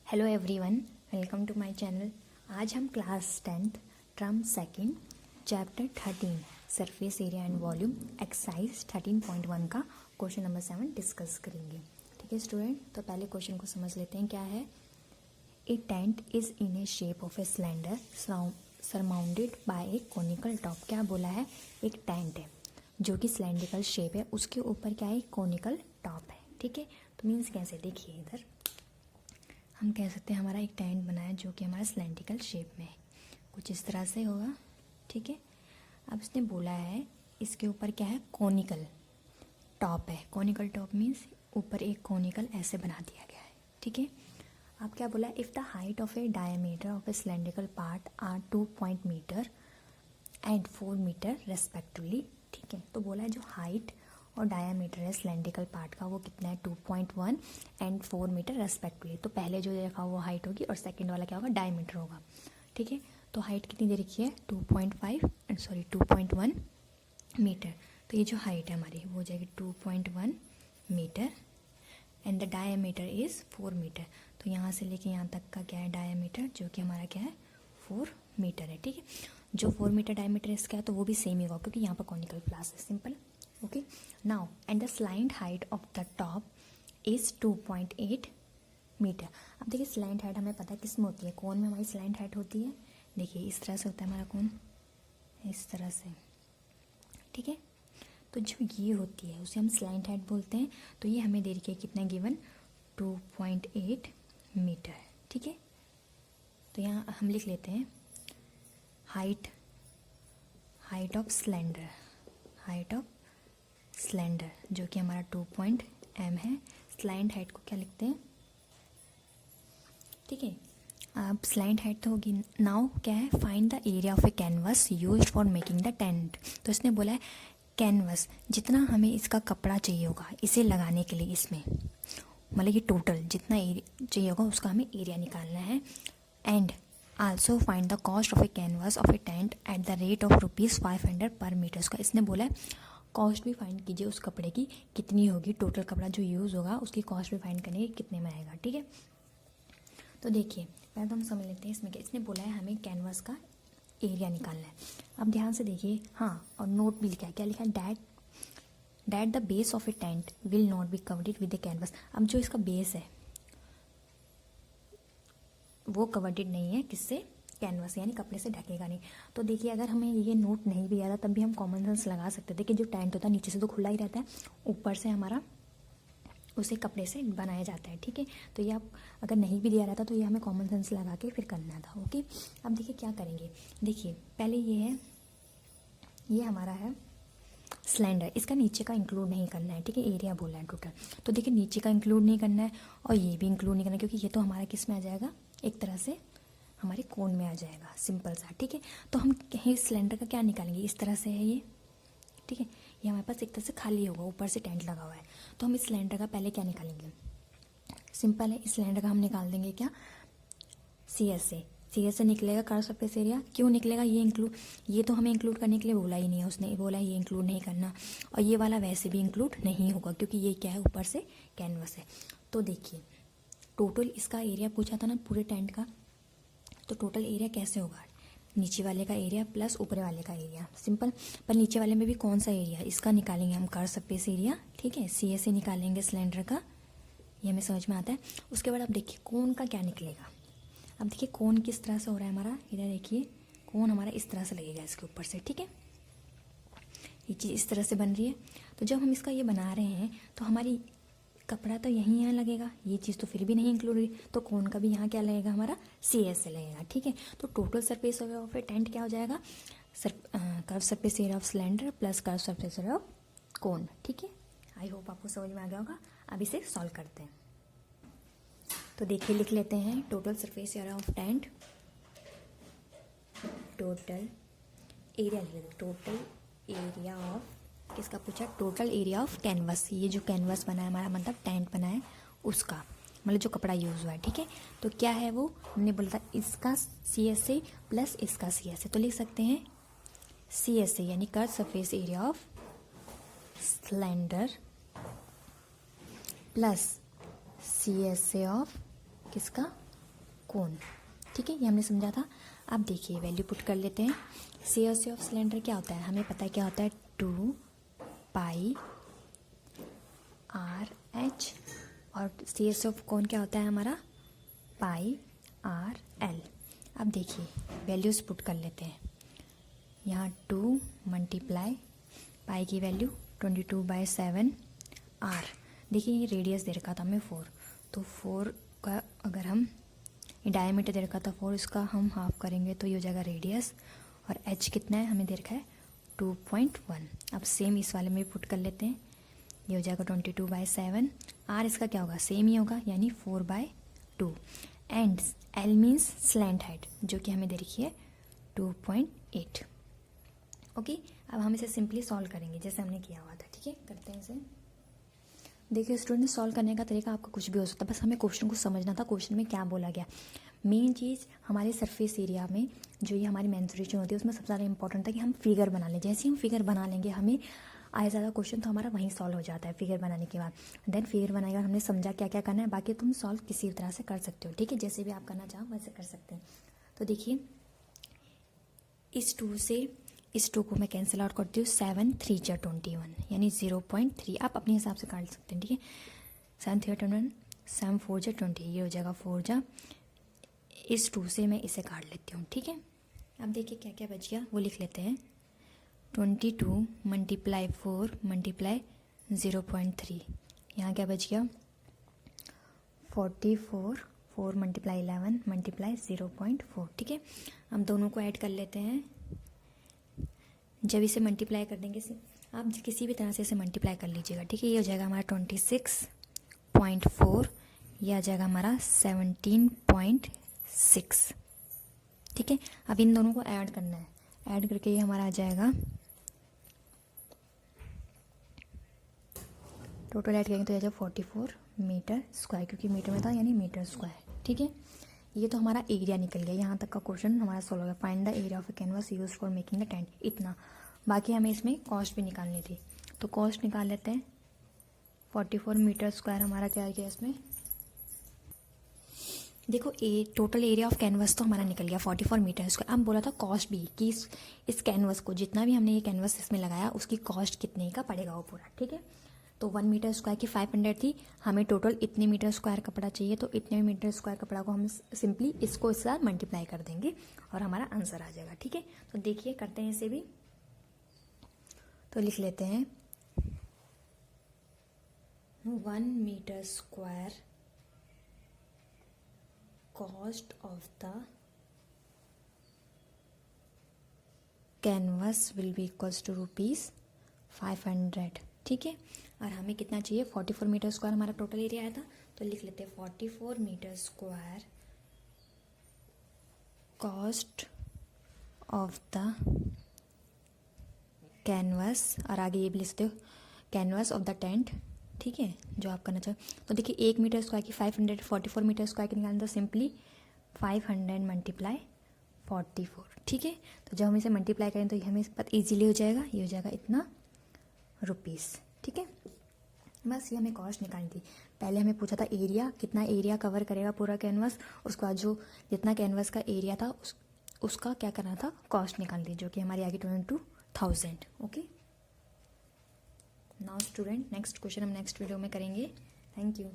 Hello everyone, welcome to my channel. आज हम class 10th term second chapter 13 surface area and volume exercise 13.1 का question number 7 discuss करेंगे। ठीक है student, तो पहले क्वेश्चन को समझ लेते हैं क्या है। A tent is in a shape of a cylinder surmounted by a conical top. क्या बोला है, एक टेंट है जो कि सिलेंड्रिकल शेप है, उसके ऊपर क्या है, कोनिकल टॉप है। ठीक है, तो मीन्स कैसे, देखिए इधर हम कह सकते हैं हमारा एक टेंट बना है जो कि हमारा सिलेंड्रिकल शेप में है, कुछ इस तरह से होगा। ठीक है, अब इसने बोला है इसके ऊपर क्या है, कोनिकल टॉप है। कोनिकल टॉप मीन्स ऊपर एक कोनिकल ऐसे बना दिया गया है। ठीक है, अब क्या बोला, if the height of a diameter of a cylindrical part are 2 metre and 4 metre respectively. ठीक है, तो बोला है जो हाइट और डायामीटर है सिलेंड्रिकल पार्ट का वो कितना है, 2.1 एंड 4 मीटर रेस्पेक्टिवली। तो पहले जो देखा वो हाइट होगी और सेकंड वाला क्या होगा, डायमीटर होगा। ठीक है, तो हाइट कितनी दे रखी है, 2.1 मीटर। तो ये जो हाइट है हमारी वो हो जाएगी 2.1 metre and the diameter is 4 metre. तो यहाँ से लेके यहाँ तक का क्या है, डायामीटर, जो कि हमारा क्या है, 4 मीटर है। ठीक है, जो 4 मीटर डायमीटर इसका है तो वो भी सेम ही होगा क्योंकि यहाँ पर कॉनिकल प्लस है, simple. Okay, now and the slant height of the top is 2.8 metre. अब देखिए स्लाइंट हाइट हमें पता है किस में होती है, कोन में हमारी स्लाइंट हाइट होती है। देखिए इस तरह से होता है हमारा कोन, इस तरह से। ठीक है, तो जो ये होती है उसे हम स्लाइंट हाइट बोलते हैं। तो ये हमें दे रखी है कितना, गिवन 2.8 मीटर। ठीक है, तो यहाँ हम लिख लेते हैं height of cylinder, height of cylinder जो कि हमारा 2.m है। स्लाइंट हाइट को क्या लिखते हैं, ठीक है, अब स्लाइंट हाइट तो होगी। नाउ क्या है, find the area of A canvas used for making the tent. तो इसने बोला है कैनवस, जितना हमें इसका कपड़ा चाहिए होगा इसे लगाने के लिए, इसमें मतलब कि टोटल जितना एरिया चाहिए होगा उसका हमें एरिया निकालना है। And also find the cost of A canvas of A tent at the rate of ₹500 पर मीटर। उसका इसने बोला है कॉस्ट भी फाइंड कीजिए उस कपड़े की कितनी होगी, टोटल कपड़ा जो यूज़ होगा उसकी कॉस्ट भी फाइंड करने की कितने में आएगा। ठीक है, तो देखिए पहले तो हम समझ लेते हैं इसमें क्या, इसने बोला है हमें कैनवास का एरिया निकालना है। अब ध्यान से देखिए, हाँ, और नोट भी लिखा है, क्या लिखा है, that the base of A tent will not be covered with the canvas. अब जो इसका बेस है वो कवर्डेड नहीं है, किससे, कैनवास, यानी कपड़े से ढकेगा नहीं। तो देखिए अगर हमें ये नोट नहीं भी आता तब भी हम कॉमन सेंस लगा सकते थे कि जो टेंट होता है नीचे से तो खुला ही रहता है, ऊपर से हमारा उसे कपड़े से बनाया जाता है। ठीक है, तो ये आप अगर नहीं भी दिया रहता तो ये हमें कॉमन सेंस लगा के फिर करना था। ओके, अब देखिए क्या करेंगे, देखिए पहले ये है, ये हमारा है सिलेंडर, इसका नीचे का इंक्लूड नहीं करना है। ठीक है, एरिया बोला है टोटल, तो देखिए नीचे का इंक्लूड नहीं करना है और ये भी इंक्लूड नहीं करना है क्योंकि ये तो हमारा किस में आ जाएगा, एक तरह से हमारे कोन में आ जाएगा, सिंपल सा। ठीक है, तो हम कहीं सिलेंडर का क्या निकालेंगे, इस तरह से है ये। ठीक है, ये हमारे पास एक तरह से खाली होगा, ऊपर से टेंट लगा हुआ है। तो हम इस सिलेंडर का पहले क्या निकालेंगे, सिंपल है, इस सिलेंडर का हम निकाल देंगे क्या, सी एस से निकलेगा कर्व सरफेस एरिया। क्यों निकलेगा, ये तो हमें इंक्लूड करने के लिए बोला ही नहीं है, उसने बोला ये इंक्लूड नहीं करना, और ये वाला वैसे भी इंक्लूड नहीं होगा क्योंकि ये क्या है, ऊपर से कैनवस है। तो देखिए टोटल इसका एरिया पूछा था ना पूरे टेंट का, तो टोटल एरिया कैसे होगा, नीचे वाले का एरिया प्लस ऊपर वाले का एरिया, सिंपल। पर नीचे वाले में भी कौन सा एरिया, इसका निकालेंगे हम कर्व सरफेस एरिया। ठीक है, सी एस से निकालेंगे सिलेंडर का, ये हमें समझ में आता है। उसके बाद अब देखिए कोन का क्या निकलेगा। अब देखिए कोन किस तरह से हो रहा है हमारा, इधर देखिए कोन हमारा इस तरह से लगेगा इसके ऊपर से। ठीक है, ये चीज़ इस तरह से बन रही है। तो जब हम इसका ये बना रहे हैं तो हमारी कपड़ा तो यहीं यहाँ लगेगा, ये चीज़ तो फिर भी नहीं इंक्लूड हुई, तो कोन का भी यहाँ क्या लगेगा, हमारा सी एस से लगेगा। ठीक है, तो total surface of A tent क्या हो जाएगा, curve surface area of cylinder plus curve surface area of cone. ठीक है, आई होप आपको समझ में आ गया होगा। अब इसे सॉल्व करते हैं। तो देखिए लिख लेते हैं total surface area of tent, total area लिख लेते, टोटल एरिया ऑफ किसका पूछा, टोटल एरिया ऑफ कैनवस, ये जो कैनवस बना है हमारा मतलब टेंट बना है उसका, मतलब जो कपड़ा यूज़ हुआ है। ठीक है, तो क्या है वो, हमने बोला था इसका सी एस ए प्लस इसका सी एस ए, तो लिख सकते हैं सी एस ए यानी curve surface area of cylinder plus C S A of किसका, कोन, ठीक है, ये हमने समझा था। अब देखिए वैल्यू पुट कर लेते हैं। CSA ऑफ सिलेंडर क्या होता है, हमें पता है क्या होता है, 2 पाई RH, और CSA ऑफ कोन क्या होता है हमारा, पाई RL। अब देखिए वैल्यूज़ पुट कर लेते हैं। यहाँ 2 मल्टीप्लाई पाई की वैल्यू 22/7 R। देखिए ये रेडियस दे रखा था हमें 4, तो 4 का अगर हम डायमीटर दे रखा था 4, इसका हम हाफ करेंगे तो ये हो जाएगा रेडियस। और H कितना है हमें दे रखा है 2.1। अब सेम इस वाले में पुट कर लेते हैं, ये हो जाएगा 22/7। R इसका क्या होगा, सेम ही होगा, यानी 4/2। And L means slant height, जो कि हमें दे रखी है 2.8। ओके, अब हम इसे सिंपली सॉल्व करेंगे जैसे हमने किया हुआ था। ठीक है, करते हैं इसे। देखिए स्टूडेंट, सॉल्व करने का तरीका आपका कुछ भी हो सकता है, बस हमें क्वेश्चन को समझना था, क्वेश्चन में क्या बोला गया। मेन चीज़ हमारे सरफेस एरिया में जो ये हमारी मेंसुरेशन होती है उसमें सबसे ज़्यादा इंपॉर्टेंट था कि हम फिगर बना लें। जैसे ही हम फिगर बना लेंगे, हमें आया ज़्यादा क्वेश्चन तो हमारा वहीं सॉल्व हो जाता है फिगर बनाने के बाद। देन फिगर बनाएगा, हमने समझा क्या क्या करना है, बाकी तुम सॉल्व किसी भी तरह से कर सकते हो। ठीक है, जैसे भी आप करना चाहो वैसे कर सकते हैं। तो देखिए इस 2 से इस 2 को मैं कैंसिल आउट करती हूँ, 7 3 जा 21, यानी 0.3 आप अपने हिसाब से काट सकते हैं। ठीक है, 7 3 21, 7 4 जा 20, ये हो जाएगा 4 जा। इस 2 से मैं इसे काट लेती हूँ। ठीक है, अब देखिए क्या क्या बच गया वो लिख लेते हैं। 22 मल्टीप्लाई 4 मल्टीप्लाई 0.3, यहाँ क्या बच गया 44, 4 मल्टीप्लाई 11 मल्टीप्लाई 0.4। ठीक है, हम दोनों को ऐड कर लेते हैं। जब इसे मल्टीप्लाई कर देंगे, आप किसी भी तरह से इसे मल्टीप्लाई कर लीजिएगा। ठीक है, ये हो जाएगा हमारा 26.4, ये आ जाएगा हमारा 17.6। ठीक है, अब इन दोनों को ऐड करना है, ऐड करके ये हमारा आ जाएगा, टोटल ऐड करेंगे तो आ जाएगा 44 मीटर स्क्वायर, क्योंकि मीटर में था यानी मीटर स्क्वायर। ठीक है, ये तो हमारा एरिया निकल गया। यहाँ तक का क्वेश्चन हमारा सॉल्व हो गया। Find the area of A canvas use for making the tent, इतना। बाकी हमें इसमें कॉस्ट भी निकालनी थी, तो कॉस्ट निकाल लेते हैं। 44 मीटर स्क्वायर हमारा क्या आ गया इसमें, देखो टोटल एरिया ऑफ कैनवास तो हमारा निकल गया 44 मीटर स्क्वायर। अब बोला था कॉस्ट भी कि इस कैनवास को, जितना भी हमने ये कैनवास इसमें लगाया उसकी कॉस्ट कितने का पड़ेगा वो पूरा। ठीक है, तो 1 मीटर स्क्वायर की 500 थी, हमें टोटल इतने मीटर स्क्वायर कपड़ा चाहिए, तो इतने मीटर स्क्वायर कपड़ा को हम सिंपली इसको इसके साथ मल्टीप्लाई कर देंगे और हमारा आंसर आ जाएगा। ठीक है, तो देखिए करते हैं इसे भी, तो लिख लेते हैं 1 metre square cost of the canvas will be equals to ₹500। ठीक है, और हमें कितना चाहिए, 44 मीटर स्क्वायर हमारा टोटल एरिया आया था, तो लिख लेते हैं 44 metre square cost of the canvas, और आगे ये भी लिखते हो कैनवास ऑफ द टेंट। ठीक है, जो आप करना चाहो। तो देखिए 1 मीटर स्क्वायर की 500, 44 मीटर स्क्वायर की निकालना, तो सिंपली 500 मल्टीप्लाई 44। ठीक है, तो जब हम इसे मल्टीप्लाई करें तो ये हमें पता ईजिली हो जाएगा, ये हो जाएगा इतना रुपीस। ठीक है, बस ये हमें कॉस्ट निकालनी थी। पहले हमें पूछा था एरिया, कितना एरिया कवर करेगा पूरा कैनवास, उसके बाद जो जितना कैनवास का एरिया था उसका क्या करना था, कॉस्ट निकालनी थी, जो कि हमारी आगे 22,000। Okay, now student next question हम नेक्स्ट वीडियो में करेंगे। Thank you.